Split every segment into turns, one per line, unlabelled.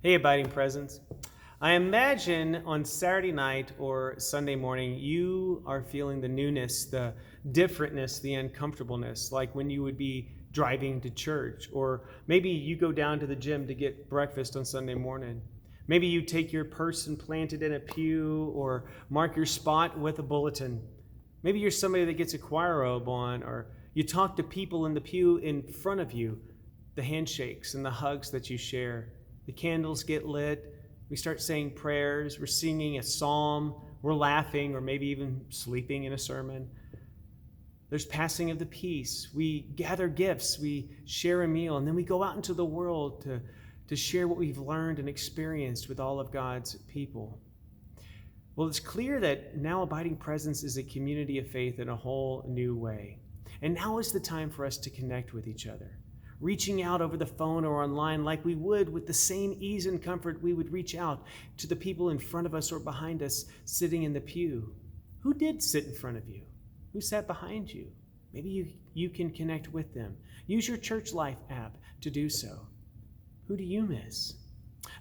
Hey, Abiding Presence. I imagine on Saturday night or Sunday morning, you are feeling the newness, the differentness, the uncomfortableness, like when you would be driving to church, or maybe you go down to the gym to get breakfast on Sunday morning. Maybe you take your purse and plant it in a pew, or mark your spot with a bulletin. Maybe you're somebody that gets a choir robe on, or you talk to people in the pew in front of you, the handshakes and the hugs that you share. The candles get lit. We start saying prayers. We're singing a psalm. We're laughing or maybe even sleeping in a sermon. There's passing of the peace. We gather gifts. We share a meal. And then we go out into the world to share what we've learned and experienced with all of God's people. Well, it's clear that now Abiding Presence is a community of faith in a whole new way. And now is the time for us to connect with each other, reaching out over the phone or online like we would with the same ease and comfort we would reach out to the people in front of us or behind us sitting in the pew. Who did sit in front of you? Who sat behind you? Maybe you can connect with them. Use your Church Life app to do so. Who do you miss?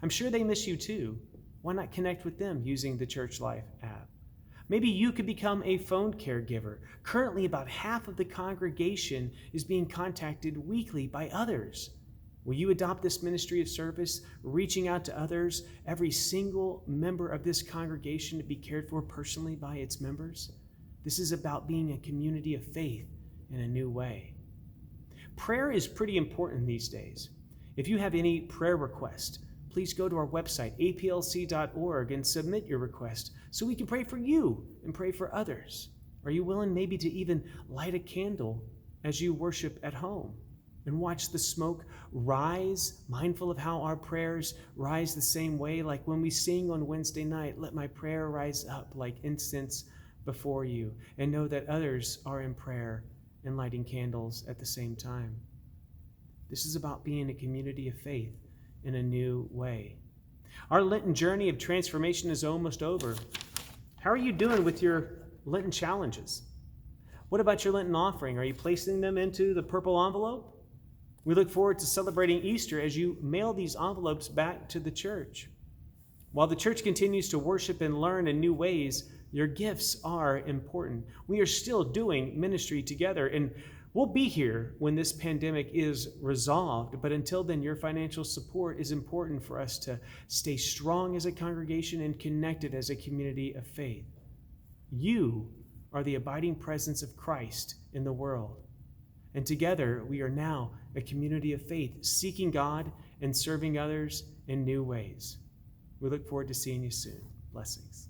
I'm sure they miss you too. Why not connect with them using the Church Life app? Maybe you could become a phone caregiver. Currently, about half of the congregation is being contacted weekly by others. Will you adopt this ministry of service, reaching out to others, every single member of this congregation to be cared for personally by its members? This is about being a community of faith in a new way. Prayer is pretty important these days. If you have any prayer request, please go to our website, aplc.org, and submit your request so we can pray for you and pray for others. Are you willing maybe to even light a candle as you worship at home and watch the smoke rise, mindful of how our prayers rise the same way, like when we sing on Wednesday night, let my prayer rise up like incense before you, and know that others are in prayer and lighting candles at the same time. This is about being a community of faith in a new way. Our Lenten journey of transformation is almost over. How are you doing with your Lenten challenges? What about your Lenten offering? Are you placing them into the purple envelope? We look forward to celebrating Easter as you mail these envelopes back to the church. While the church continues to worship and learn in new ways, your gifts are important. We are still doing ministry together, and we'll be here when this pandemic is resolved, but until then, your financial support is important for us to stay strong as a congregation and connected as a community of faith. You are the abiding presence of Christ in the world, and together we are now a community of faith, seeking God and serving others in new ways. We look forward to seeing you soon. Blessings.